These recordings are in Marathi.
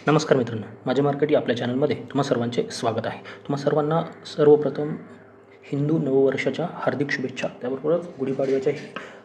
नमस्कार मित्रांनो, माझे मार्केट या आपल्या चॅनलमध्ये तुम्हा सर्वांचे स्वागत आहे. तुम्हा सर्वांना सर्वप्रथम हिंदू नववर्षाच्या हार्दिक शुभेच्छा, त्याबरोबरच गुढीपाडव्याच्याही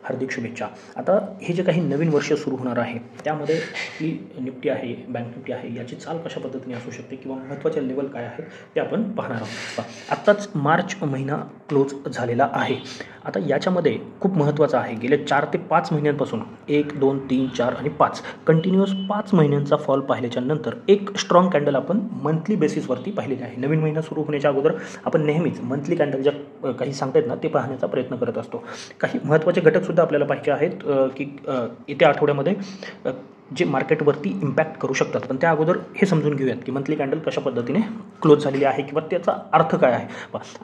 हार्दिक शुभेच्छा. आता हे जे काही नवीन वर्ष सुरू होणार आहे त्यामध्ये आपली निफ्टी आहे, बँक निफ्टी आहे, याची चाल कशा पद्धतीने असू शकते किंवा महत्त्वाच्या लेवल काय आहेत ते आपण पाहणार आहोत. आत्ताच मार्च महिना क्लोज झालेला आहे. आता याच्यामध्ये खूप महत्त्वाचं आहे, गेल्या 4 ते 5 महिन्यांपासून 1, 2, 3, 4 आणि 5 कंटिन्युअस 5 महिन्यांचा फॉल पाहिल्याच्या नंतर एक स्ट्रॉंग कॅन्डल आपण मंथली बेसिसवरती पाहिलेली आहे. नवीन महिना सुरू होण्याच्या अगोदर आपण नेहमीच मंथली कॅन्डल ज्या काही सांगतायत ना ते पाहण्याचा प्रयत्न करत असतो. काही महत्त्वाचे घटकसुद्धा आपल्याला पाहिजे आहेत की येत्या आठवड्यामध्ये जे मार्केटवरती इम्पॅक्ट करू शकतात. पण त्या अगोदर हे समजून घेऊयात की मंथली कॅन्डल कशा पद्धतीने क्लोज झालेली आहे किंवा त्याचा अर्थ काय आहे.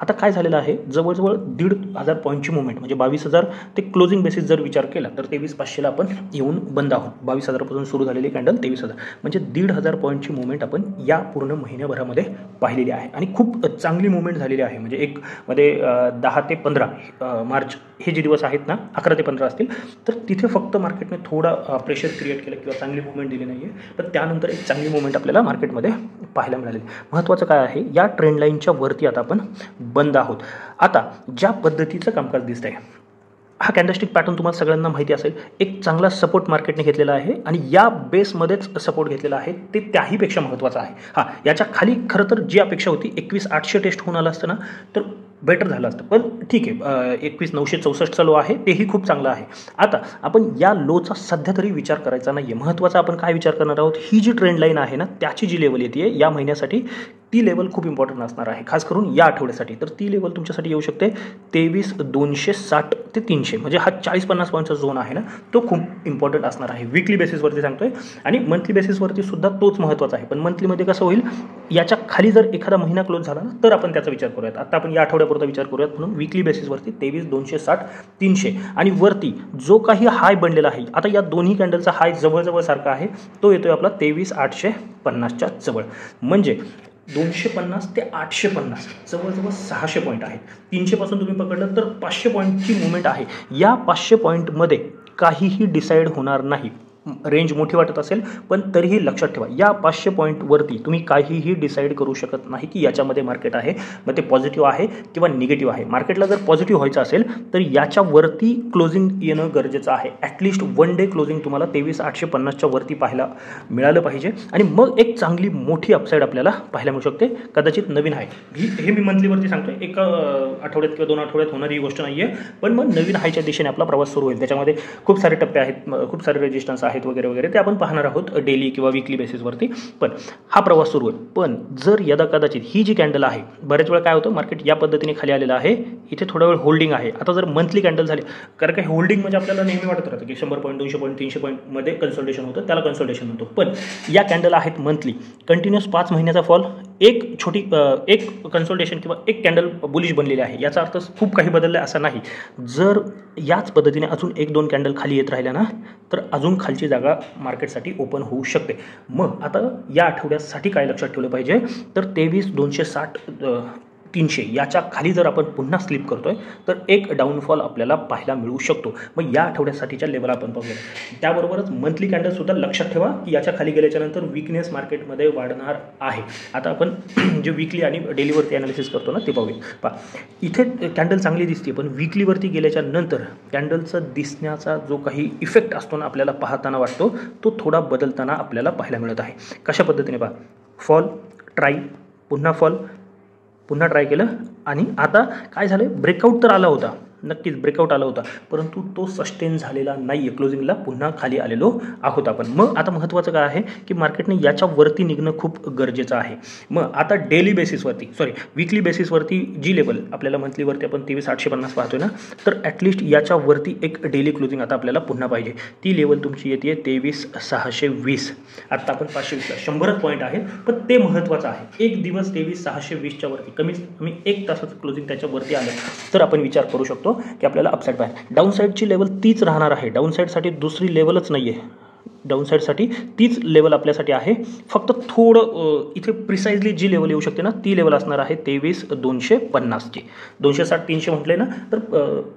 आता काय झालेलं आहे, जवळजवळ 1,500 पॉईंटची मुवमेंट म्हणजे 22,000 ते क्लोजिंग बेसिस जर विचार केला तर 23,500ला आपण येऊन बंद आहोत. 22,000पासून सुरू झालेली कॅन्डल 23,000 म्हणजे 1,500 पॉईंटची मुवमेंट आपण या पूर्ण महिन्याभरामध्ये पाहिलेली आहे आणि खूप चांगली मुवमेंट झालेली आहे. म्हणजे एक मध्ये 10 ते 15 मार्च हे जे दिवस आहेत ना, 11 ते 15 असतील, तर तिथे फक्त मार्केटने थोडा प्रेशर क्रिएट केलं किंवा चांगली मुवमेंट दिली नाही आहे. पण त्यानंतर एक चांगली मुवमेंट आपल्याला मार्केटमध्ये पाहायला मिळाली. महत्त्वाचं काय आहे, या ट्रेंड लाईनच्या वरती आता आपण बंद आहोत. आता ज्या पद्धतीचं कामकाज दिसत आहे, हा कॅन्डलस्टिक पॅटर्न तुम्हाला सगळ्यांना माहिती असेल. एक चांगला सपोर्ट मार्केटने घेतलेला आहे आणि या बेसमध्येच सपोर्ट घेतलेला आहे, ते त्याहीपेक्षा महत्त्वाचं आहे. याच्या खाली खरं तर जी अपेक्षा होती 21,800 टेस्ट होऊन आलं असतं ना तर बेटर झालं असतं, पण ठीक आहे. 21,964चा लो आहे, तेही खूप चांगलं आहे. आता आपण या लोचा सध्या तरी विचार करायचा नाही आहे. महत्त्वाचा आपण काय विचार करणार आहोत, ही जी ट्रेंड लाईन आहे ना त्याची जी लेवल येते या महिन्यासाठी ती लेवल खूप इम्पॉर्टंट असणार आहे, खास करून या आठवड्यासाठी. तर ती लेवल तुमच्यासाठी येऊ शकते 23,260 ते 300 म्हणजे हा 40-50 पॉईंटचा झोन आहे ना, तो खूप इम्पॉर्टंट असणार आहे. विकली बेसिसवरती सांगतोय आणि मंथली बेसिसवरती सुद्धा तोच महत्त्वाचा आहे. पण मंथलीमध्ये कसं होईल, याच्या खाली जर एखादा महिना क्लोज झाला ना तर आपण त्याचा विचार करूयात. आता आपण या आठवड्यापुरता विचार करूयात. म्हणून विकली बेसिसवरती 23,260 300 आणि वरती जो काही हाय बनलेला आहे, आता या दोन्ही कॅन्डलचा हाय जवळजवळ सारखा आहे, तो येतोय आपला 23,850च्या जवळ. म्हणजे 250 ते 850 जवळजवळ 600 पॉईंट आहेत. 300 पासून तुम्ही पकडलं तर 500 पॉईंटची मुवमेंट आहे. या 500 पॉईंटमध्ये काहीही डिसाईड होणार नाही. रेंज मोठी वाटत असेल पण तरीही लक्षात ठेवा, या 500 पॉईंटवरती तुम्ही काहीही डिसाईड करू शकत नाही की याच्यामध्ये मार्केट आहे, मग ते पॉझिटिव्ह आहे किंवा निगेटिव्ह आहे. मार्केटला जर पॉझिटिव्ह व्हायचं असेल तर याच्यावरती क्लोजिंग येणं गरजेचं आहे. ॲटलिस्ट 1 डे क्लोजिंग तुम्हाला 23,850च्या वरती पाहायला मिळालं पाहिजे आणि मग एक चांगली मोठी अपसाईड आपल्याला पाहायला मिळू शकते. कदाचित नवीन हाय, हे मी मंथलीवरती सांगतोय, एका आठवड्यात किंवा 2 आठवड्यात होणारी ही गोष्ट नाही आहे. पण मग नवीन हायच्या दिशेने आपला प्रवास सुरू होईल. त्याच्यामध्ये खूप सारे टप्पे आहेत, खूप सारे रेजिस्टन्स आहेत वगैरे वगैरे, ते आपण पाहणार आहोत डेली किंवा विकली बेसिसवरती. पण हा प्रवास सुरू होईल. पण जर यदा कदाचित ही जी कॅन्डल आहे, बरेच वेळा काय होतं, मार्केट या पद्धतीने खाली आलेलं आहे, इथे थोडा वेळ होल्डिंग आहे. आता जर मंथली कॅन्डल झाली, कारण काही होल्डिंग म्हणजे आपल्याला नेहमी वाटत राहतं की 100 पॉईंट 200 पॉईंट 300 पॉईंटमध्ये कन्सल्टेशन होतं, त्याला कन्सल्टेशन म्हणतो. पण या कॅन्डल आहेत मंथली, कंटिन्युअस 5 महिन्याचा फॉल, एक कन्सल्टेशन किंवा एक कॅन्डल बुलिश बनलेली आहे. याचा अर्थ खूप काही बदललं आहे असं नाही. जर याच पद्धतीने अजून 1-2 कॅन्डल खाली येत राहिल्या ना तर अजून खालची जागा मार्केटसाठी ओपन होऊ शकते. मग आता या आठवड्यासाठी काय लक्षात ठेवलं पाहिजे, तर 23,260 300 याच्या खाली जर आपण पुन्हा स्लिप करतोय तर एक डाऊनफॉल आपल्याला पाहायला मिळू शकतो. मग या आठवड्यासाठीच्या लेवल आपण पाहूया. त्याबरोबरच मंथली कॅन्डलसुद्धा लक्षात ठेवा की याच्या खाली गेल्याच्यानंतर विकनेस मार्केटमध्ये वाढणार आहे. आता आपण जे विकली आणि डेलीवरती ॲनालिसिस करतो ना ते पाहूया. इथे कॅन्डल चांगली दिसते, पण विकलीवरती गेल्याच्या नंतर कॅन्डलचं दिसण्याचा जो काही इफेक्ट असतो ना आपल्याला पाहताना वाटतो, तो थोडा बदलताना आपल्याला पाहायला मिळत आहे. कशा पद्धतीने पहा, फॉल, ट्राय, पुन्हा फॉल, पुन्हा ट्राय केलं आणि आता काय झालं, ब्रेकआउट तर आला होता, नक्कीच ब्रेकआउट आला होता, परंतु तो सस्टेन झालेला नाही आहे. क्लोजिंगला पुन्हा खाली आलेलो आहोत आपण. मग आता महत्त्वाचं काय आहे की मार्केटने याच्यावरती निघणं खूप गरजेचं आहे. मग आता डेली बेसिसवरती विकली बेसिसवरती जी लेवल आपल्याला मंथलीवरती आपण 23,850 पाहतोय ना, तर ॲटलिस्ट याच्यावरती एक डेली क्लोजिंग आता आपल्याला पुन्हा पाहिजे. ती लेवल तुमची येते 23,620. आत्ता आपण 520ला 100 पॉईंट आहे, पण ते महत्त्वाचं आहे. एक दिवस 23,620च्या वरती कमीत कमी 1 तासाचं क्लोजिंग त्याच्यावरती आलं तर आपण विचार करू शकतो की आपल्याला अपसाईड पाहिजे. डाऊन साईडची लेवल तीच राहणार आहे. डाऊन साईडसाठी दुसरी लेवलच नाही आहे. डाऊन साईडसाठी तीच लेवल आपल्यासाठी आहे. फक्त थोडं इथे प्रिसाइजली जी लेवल येऊ शकते ना ती लेवल असणार आहे 23,250ची. 260-300 म्हटले ना तर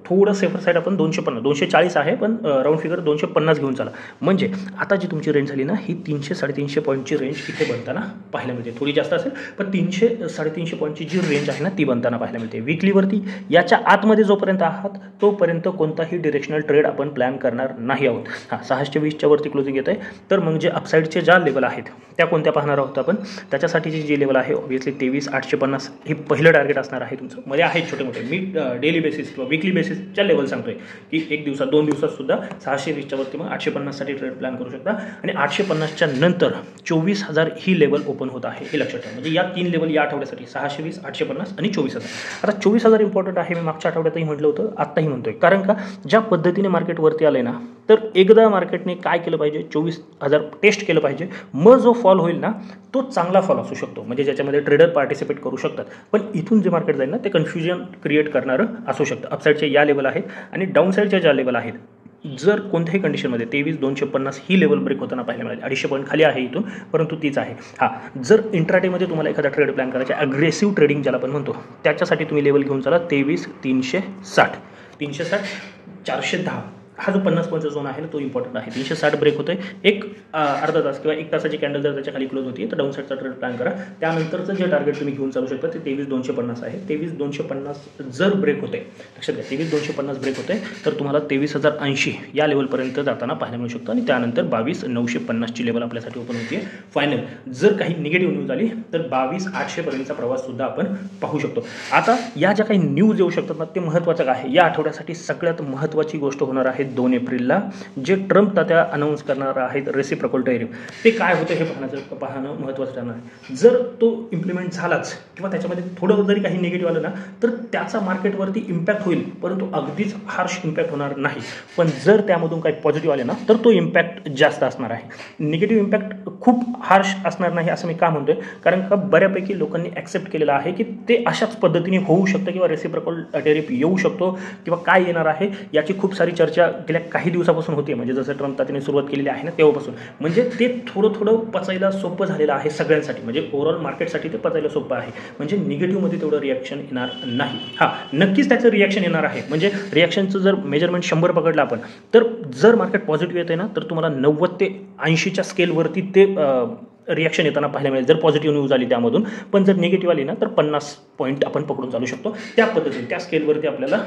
थोडं सेफर साईड आपण 250 240 आहे, पण राऊंड फिगर 250 घेऊन चला. म्हणजे आता जी तुमची रेंज झाली ना ही 300-350 पॉईंटची रेंज इथे बनताना पाहायला मिळते. थोडी जास्त असेल पण 300-350 पॉईंटची जी रेंज आहे ना ती बनताना पाहायला मिळते. विकलीवरती याच्या आतमध्ये जोपर्यंत आहात तोपर्यंत कोणताही डिरेक्शनल ट्रेड आपण प्लॅन करणार नाही आहोत. 620च्या वरती क्लोजिंग येत आहे तर मग जे अपसाईडचे ज्या लेवल आहेत त्या कोणत्या पाहणार आहोत आपण. त्याच्यासाठीची जी लेवल आहे ऑब्व्हियसली 23,850 हे पहिलं टार्गेट असणार आहे तुमचं. मध्ये आहेत छोटे मोठे, मी डेली बेसिस किंवा विकली बेसिसच्या लेवल सांगतोय की 1 दिवसात 2 दिवसात सुद्धा 620च्या वरती मग 850साठी ट्रेड प्लॅन करू शकता. आणि 850च्या नंतर 24,000 ही लेवल ओपन होत आहे हे लक्षात ठेवा. म्हणजे या 3 लेवल या आठवड्यासाठी 620, 850 आणि 24,000. आता 24,000 इम्पॉर्टंट आहे. मी मागच्या आठवड्यातही म्हटलं होतं, आत्ताही म्हणतोय. कारण का ज्या पद्धतीने मार्केट वरती आलंय ना तर एकदा मार्केटने काय केलं पाहिजे, 24,000 टेस्ट केलं पाहिजे. मग जो फॉल होईल ना तो चांगला फॉल असू शकतो, म्हणजे ज्याच्यामध्ये ट्रेडर पार्टिसिपेट करू शकतात. पण इथून जे मार्केट जाईल ना ते कन्फ्युजन क्रिएट करणारं असू शकतं. अपसाईडचे या लेवल आहेत आणि डाऊन साईडच्या ज्या लेवल आहेत जर कोणत्याही कंडिशनमध्ये 23,250 ही लेवल ब्रेक होताना पाहायला मिळाली. 250 पॉईंट खाली आहे इथून, परंतु तीच आहे. जर इंट्राडेमध्ये तुम्हाला एखादा ट्रेड प्लॅन करायचा, अग्रेसिव्ह ट्रेडिंग ज्याला आपण म्हणतो, त्याच्यासाठी तुम्ही लेवल घेऊन चला 23,360, 410 हा जो 50 पॉईंटचा झोन आहे ना तो इम्पॉर्टंट आहे. 360 ब्रेक होतोय. एक अर्धा तास किंवा 1 तासाची कॅन्डल जर त्याच्या खाली क्लोज होती तर डाऊन साईडचा ट्रेड प्लॅन करा. त्यानंतरचं जे टार्गेट तुम्ही घेऊन चालू शकता ते 23,250 आहे. 23,250 जर ब्रेक होते, लक्षात घ्या 23,250 ब्रेक होते तर तुम्हाला 23,080 या लेवलपर्यंत जाताना पाहायला मिळू शकतं. आणि त्यानंतर 22,950ची लेवल आपल्यासाठी ओपन होती फायनल. जर काही निगेटिव्ह न्यूज आली तर 22,800 पर्यंतचा प्रवास सुद्धा आपण पाहू शकतो. आता या ज्या काही न्यूज येऊ शकतात ना ते महत्त्वाचं आहे. या आठवड्यासाठी सगळ्यात महत्त्वाची गोष्ट होणार आहे 2 एप्रिलला जे ट्रम्प तात्या अनाऊन्स करणार आहेत रेसिप्रोकल टेरिफ. ते काय होतं हे पाहणं महत्त्वाचं ठरणार आहे. जर तो इम्प्लिमेंट झालाच किंवा त्याच्यामध्ये थोडं जरी काही निगेटिव्ह आलं ना तर त्याचा मार्केटवरती इम्पॅक्ट होईल, परंतु अगदीच हार्श इम्पॅक्ट होणार नाही. पण जर त्यामधून काही पॉझिटिव्ह आले ना तर तो इम्पॅक्ट जास्त असणार आहे. निगेटिव्ह इम्पॅक्ट खूप हार्श असणार नाही असं मी का म्हणतोय, कारण का बऱ्यापैकी लोकांनी ॲक्सेप्ट केलेलं आहे की ते अशाच पद्धतीने होऊ शकतं किंवा रेसिप्रोकल टेरिफ येऊ शकतो किंवा काय येणार आहे याची खूप सारी चर्चा गेल्या काही दिवसापासून होते. म्हणजे जसं ट्रम्प तात्याने सुरुवात केलेली आहे ना तेव्हापासून. म्हणजे ते थोडं पचायला सोपं झालेलं आहे सगळ्यांसाठी. म्हणजे ओव्हरऑल मार्केटसाठी ते पचायला सोपं आहे. म्हणजे निगेटिव्हमध्ये तेवढं रिॲक्शन येणार नाही. नक्कीच त्याचं रिॲक्शन येणार आहे. म्हणजे रिॲक्शनचं जर मेजरमेंट 100 पकडलं आपण तर जर मार्केट पॉझिटिव्ह येते ना तर तुम्हाला 90 ते 80च्या स्केलवरती ते रिॲक्शन येताना पाहायला मिळेल जर पॉझिटिव्ह न्यूज आली त्यामधून. पण जर निगेटिव्ह आली ना तर 50 पॉईंट आपण पकडून चालू शकतो. त्या पद्धतीने त्या स्केलवरती आपल्याला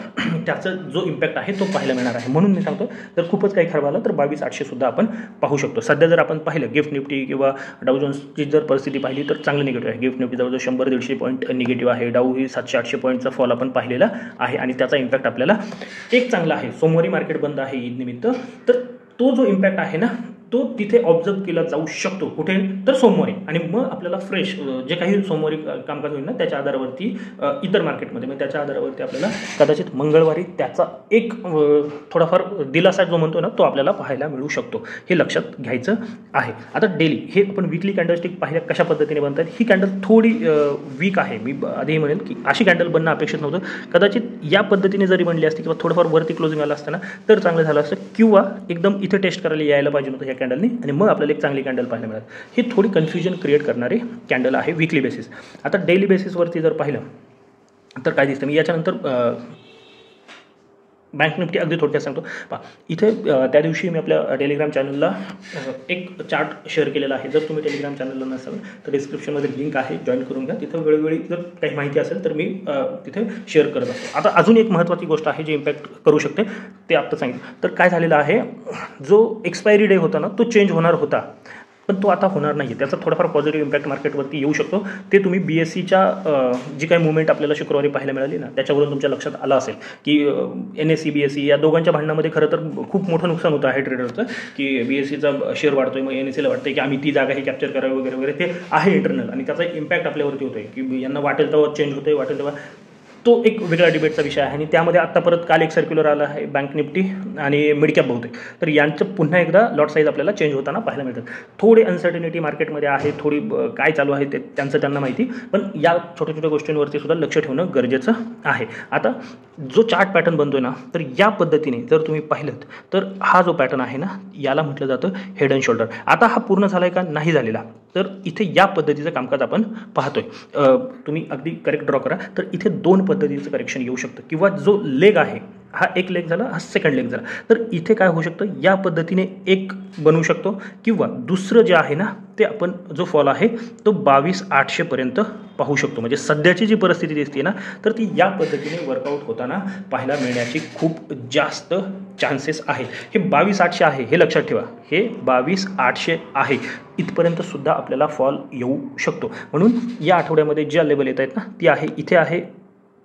त्याचा जो इम्पॅक्ट आहे तो पाहायला मिळणार आहे. म्हणून मी सांगतो जर खूपच काही खराब आलं तर 22,800 सुद्धा आपण पाहू शकतो. सध्या जर आपण पाहिलं गिफ्ट निफ्टी किंवा डाऊ जोन्सची जर परिस्थिती पाहिली तर चांगली निगेटिव्ह आहे. गिफ्ट निफ्टी जवळजवळ 100-150 पॉईंट निगेटिव्ह आहे. डाऊ ही 700-800 पॉईंटचा फॉल आपण पाहिलेला आहे आणि त्याचा इम्पॅक्ट आपल्याला एक चांगला आहे. सोमवारी मार्केट बंद आहे ईद निमित्त, तर तो जो इम्पॅक्ट आहे ना तो तिथे ऑब्झर्व केला जाऊ शकतो. कुठे तर सोमवारी. आणि मग आपल्याला फ्रेश जे काही सोमवारी कामकाज होईल ना त्याच्या आधारावरती इतर मार्केटमध्ये मग त्याच्या आधारावरती आपल्याला कदाचित मंगळवारी त्याचा एक थोडाफार दिलासा जो म्हणतो ना तो आपल्याला पाहायला मिळू शकतो. हे लक्षात घ्यायचं आहे. आता डेली हे आपण वीकली कॅन्डलस्टिक पाहिल्या कशा पद्धतीने बनतात. ही कॅन्डल थोडी वीक आहे. मी आधीही म्हणेल की अशी कॅन्डल बनणं अपेक्षित नव्हतं. कदाचित या पद्धतीने जरी बनली असती किंवा थोडंफार वरती क्लोजिंग आलं असतं ना तर चांगलं झालं असतं, किंवा एकदम इथे टेस्ट करायला यायला पाहिजे नव्हतं कॅन्डलनी आणि मग आपल्याला एक चांगली कॅन्डल पाहायला मिळाली. ही थोडी कन्फ्युजन क्रिएट करणारी कॅन्डल आहे वीकली बेसिस. आता डेली बेसिसवरती जर पाहिलं तर काय दिसतं, मी याच्यानंतर बँक निफ्टी अगदी थोडक्यात सांगतो. इथे त्या दिवशी मी आपल्या टेलिग्राम चॅनलला एक चार्ट शेअर केलेला आहे. जर तुम्ही टेलिग्राम चॅनलला नसाल तर डिस्क्रिप्शनमध्ये लिंक आहे, जॉईन करून घ्या. तिथं वेळोवेळी जर काही माहिती असेल तर मी तिथे शेअर करत असतो. आता अजून एक महत्त्वाची गोष्ट आहे जी इम्पॅक्ट करू शकते ते आत्ता सांगितलं. तर काय झालेलं आहे, जो एक्सपायरी डे होता ना तो चेंज होणार होता पण तो आता होणार नाही. त्याचा थोडाफार पॉझिटिव्ह इम्पॅक्ट मार्केटवरती येऊ शकतो. ते तुम्ही BSEच्या जी काही मुवमेंट आपल्याला शुक्रवारी पाहायला मिळाली ना त्याच्यावरून तुमच्या लक्षात आलं असेल की NSE BSE या दोघांच्या भांडणामध्ये खरं तर खूप मोठं नुकसान होतं आहे ट्रेडरचं, की BSEचा शेअर वाढतोय मग NSEला वाटतं की आम्ही ती जागा ही कॅप्चर करावी वगैरे वगैरे. ते आहे इंटरनल आणि त्याचा इम्पॅक्ट आपल्यावरती होतोय की यांना वाटेल तेव्हा चेंज होतोय, वाटेल तेव्हा तो एक वेगळा डिबेटचा विषय आहे आणि त्यामध्ये आत्ता परत काल एक सर्क्युलर आला आहे बँक निफ्टी आणि मिड कॅप बहुतेक, तर यांचं पुन्हा एकदा लॉट साईज आपल्याला चेंज होताना पाहायला मिळतात. थोडी अनसर्टिनिटी मार्केटमध्ये आहे, थोडी काय चालू आहे ते त्यांचं त्यांना माहिती, पण या छोट्या छोट्या गोष्टींवरती सुद्धा लक्ष ठेवणं गरजेचं आहे. आता जो चार्ट पॅटर्न बनतोय ना, तर या पद्धतीने जर तुम्ही पाहिलं तर हा जो पॅटर्न आहे ना, याला म्हटलं जातं हेड अँड शोल्डर. आता हा पूर्ण झालाय का नाही झालेला, तर इथे या पद्धतीचं कामकाज आपण पाहतोय. तुम्ही अगदी करेक्ट ड्रॉ करा, तर इथे 2 पद्धतीचं करेक्शन येऊ शकतं, किंवा जो लेग आहे हा एक लेग झाला, हा सेकंड लेग झाला, तर इथे काय होऊ शकतं, या पद्धतीने एक बनवू शकतो, किंवा दुसरं जे आहे ना ते आपण जो फॉल आहे तो 22,800 पर्यंत पाहू शकतो. म्हणजे सध्याची जी परिस्थिती दिसते ना, तर ती या पद्धतीने वर्कआउट होताना पाहायला मिळण्याची खूप जास्त चान्सेस आहेत. हे 22,800 आहे हे लक्षात ठेवा, हे 22,800 आहे, इथपर्यंत सुद्धा आपल्याला फॉल येऊ शकतो. म्हणून या आठवड्यामध्ये ज्या लेवल येत आहेत ना, ती आहे इथे आहे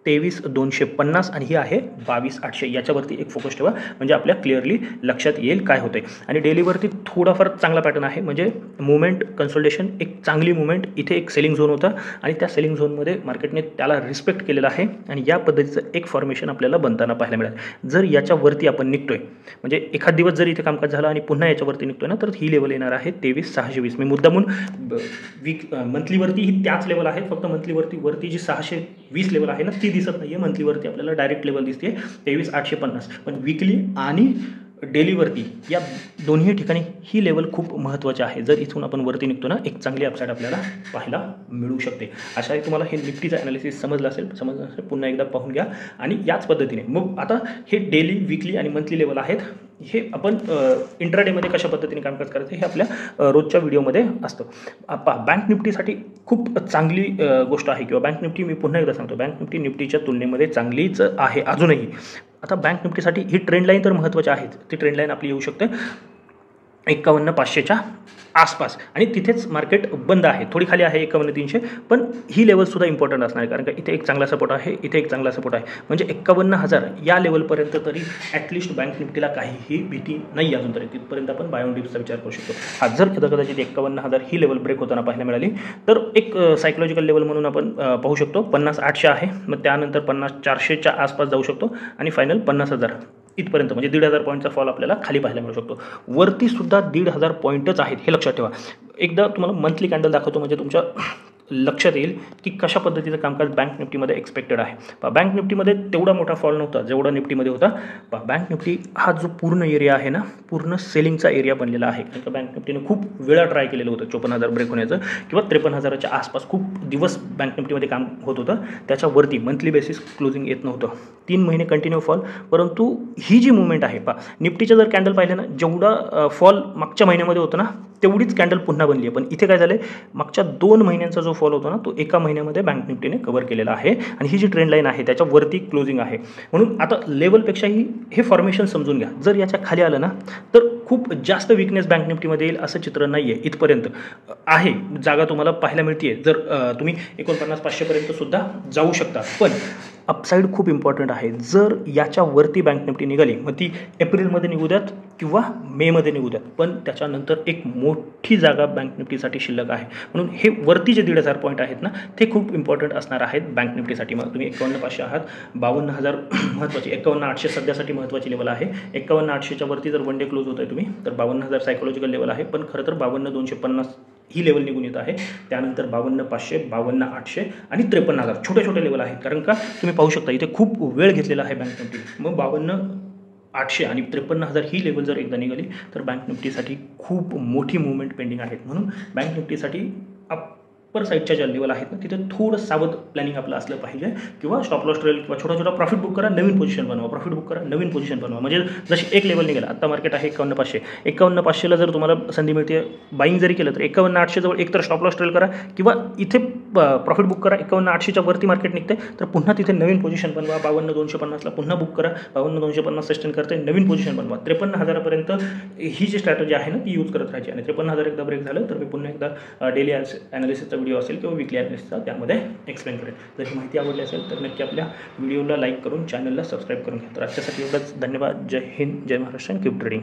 23,250 आणि ही आहे 22,800. याच्यावरती एक फोकस ठेवा, म्हणजे आपल्या क्लिअरली लक्षात येईल काय होतंय. आणि डेलीवरती थोडाफार चांगला पॅटर्न आहे, म्हणजे मुवमेंट कन्सोल्टेशन, एक चांगली मुवमेंट. इथे एक सेलिंग झोन होता आणि त्या सेलिंग झोनमध्ये मार्केटने त्याला रिस्पेक्ट केलेला आहे आणि या पद्धतीचं एक फॉर्मेशन आपल्याला बनताना पाहायला मिळेल. जर याच्यावरती आपण निघतोय, म्हणजे एखाद दिवस जर इथे कामकाज झालं आणि पुन्हा याच्यावरती निघतोय ना, तर ही लेवल येणार आहे 23,620. मी मुद्दामून मंथलीवरती ही त्याच लेवल आहे, फक्त मंथलीवरती जी 620 लेवल आहे ना ती दिसत नाहीये. मंथलीवरती आपल्याला डायरेक्ट लेवल दिसते 23,850, पण वीकली आणि डेलीवरती या दोन्ही ठिकाणी ही लेवल खूप महत्त्वाची आहे. जर इथून आपण वरती निघतो ना, एक चांगली अपसाईड आपल्याला पाहायला मिळू शकते. अशा आहे तुम्हाला हे निफ्टीचं ॲनालिसिस समजलं असेल पुन्हा एकदा पाहून घ्या. आणि याच पद्धतीने मग आता हे डेली, वीकली आणि मंथली लेवल आहेत, हे आपण इंट्राडेमध्ये कशा पद्धतीने कामकाज करायचं हे आपल्या रोजच्या व्हिडिओमध्ये असतं. बँक निफ्टीसाठी खूप चांगली गोष्ट आहे, किंवा बँक निफ्टी, मी पुन्हा एकदा सांगतो, बँक निफ्टी निफ्टीच्या तुलनेमध्ये चांगलीच आहे अजूनही. आता बँक निफ्टीसाठी ही ट्रेंड लाईन तर महत्त्वाची आहेच, ती ट्रेंड लाईन आपली येऊ शकते 51,500च्या आसपास, आणि तिथेच मार्केट बंद आहे. थोडी खाली आहे 51,300, पण ही लेवलसुद्धा इम्पॉर्टंट असणार आहे, कारण का इथे एक चांगला सपोर्ट आहे, इथे एक चांगला सपोर्ट आहे. म्हणजे 51,000 या लेवलपर्यंत तरी ॲटलिस्ट बँक निफ्टीला काहीही भीती नाही अजून तरी, तिथपर्यंत आपण बाय ऑन डिप्सचा विचार करू शकतो. हा जर कदाचित 51,000 ही लेवल ब्रेक होताना पाहायला मिळाली, तर एक सायकोलॉजिकल लेवल म्हणून आपण पाहू शकतो 50,800 आहे, मग त्यानंतर 50,400च्या आसपास जाऊ शकतो, आणि फायनल 50,000 इथपर्यंत, म्हणजे 1,500 पॉईंटचा फॉल आपल्याला खाली पाहायला मिळू शकतो. वरती सुद्धा 1,500 पॉईंटच आहेत, हे लक्षात ठेवा. एकदा तुम्हाला मंथली कॅन्डल दाखवतो, म्हणजे तुमच्या लक्षात येईल की कशा पद्धतीचं कामकाज बँक निफ्टीमध्ये एक्सपेक्टेड आहे. बँक निफ्टीमध्ये तेवढा मोठा फॉल नव्हता जेवढा निफ्टीमध्ये होता. बँक निफ्टी हा जो पूर्ण एरिया आहे ना, पूर्ण सेलिंगचा एरिया बनलेला आहे. कारण बँक निफ्टीने खूप वेळा ट्राय केलेलं होतं 54,000 ब्रेक होण्याचं, किंवा 53,000च्या आसपास खूप दिवस बँक निफ्टीमध्ये काम होत होतं. त्याच्यावरती मंथली बेसिस क्लोजिंग येत नव्हतं, 3 महिने कंटिन्यू फॉल. परंतु ही जी मुवमेंट आहे निफ्टीचं जर कॅन्डल पाहिलं ना, जेवढा फॉल मागच्या महिन्यामध्ये होतं ना, तेवढीच कॅन्डल पुन्हा बनली आहे. पण इथे काय झालं, मागच्या 2 महिन्यांचा जो फॉल होता ना, तो एका महिन्यामध्ये बँक निफ्टीने कव्हर केलेला आहे, आणि ही जी ट्रेंड लाईन आहे त्याच्यावरती क्लोजिंग आहे. म्हणून आता लेवलपेक्षाही हे फॉर्मेशन समजून घ्या. जर याच्या खाली आलं ना, तर खूप जास्त विकनेस बँक निफ्टीमध्ये येईल असं चित्र नाही आहे. इथपर्यंत आहे जागा तुम्हाला पाहायला मिळते, जर तुम्ही 49,500 पर्यंत सुद्धा जाऊ शकता. पण अपसाईड खूप इम्पॉर्टंट आहे. जर याच्यावरती बँक निफ्टी निघाली, मग ती एप्रिलमध्ये निघू द्यात किंवा मेमध्ये निघू द्यात, पण त्याच्यानंतर एक मोठी जागा बँक निफ्टीसाठी शिल्लक आहे. म्हणून हे वरती जे 1,500 पॉईंट आहेत ना, ते खूप इम्पॉर्टंट असणार आहेत बँक निफ्टीसाठी. मग तुम्ही 51,500 आहात, 52,000 महत्त्वाची, 51,800 सध्यासाठी महत्त्वाची लेवल आहे. 51,800च्या वरती जर वन डे क्लोज होत आहे तुम्ही, तर 52,000 सायकोलॉजिकल लेवल आहे. पण खरं तर 52,250 ही लेवल निघून येत आहे. त्यानंतर 52,500, 52,800 आणि 53,000 छोटे छोटे लेवल आहेत. कारण का तुम्ही पाहू शकता इथे खूप वेळ घेतलेला आहे बँक निफ्टी. मग 52,800 आणि 53,000 ही लेवल जर एकदा निघाली, तर बँक निफ्टीसाठी खूप मोठी मुवमेंट पेंडिंग आहेत. म्हणून बँक निफ्टीसाठी अप्पर साईडच्या ज्या लेवल आहेत ना, तिथे थोडं सावध प्लॅनिंग आपलं असलं पाहिजे, किंवा स्टॉप लॉस ट्रेल किंवा छोटा छोटा प्रॉफिट बुक करा, नवीन पोझिशन बनवा, प्रॉफिट बुक करा, नवीन पोझिशन बनवा. म्हणजे जशी एक लेवल निघाला, आता मार्केट आहे 51,500, 51,500ला जर तुम्हाला संधी मिळते बाईंग जरी केलं, तर 51,800 जवळ एकतर स्टॉप लॉस ट्रेल करा, किंवा इथे प्रॉफिट बुक करा. 51,800च्या वरती मार्केट निघते, तर पुन्हा तिथे नवीन पोझिशन बनवा. 52,250ला पुन्हा बुक करा, 52,250 सस्टेन करते, नवीन पोझिशन बनवा. 53,000पर्यंत ही जी स्ट्रॅटेजी आहे ना, ती यूज करत राहायची. आणि 53,000 एकदा ब्रेक झालं, तर मी पुन्हा एकदा डेली ॲनालिसिसचा व्हिडिओ असेल किंवा विकली ॲनालिसिसचा त्यामध्ये एक्सप्लेन करेन. जर ही माहिती आवडली असेल तर नक्की आपल्या व्हिडिओला लाईक करून चॅनलला सबस्क्राईब करून घ्या. तर आजच्यासाठी एवढंच. धन्यवाद. जय हिंद, जय महाराष्ट्र, कीप ट्रेडिंग.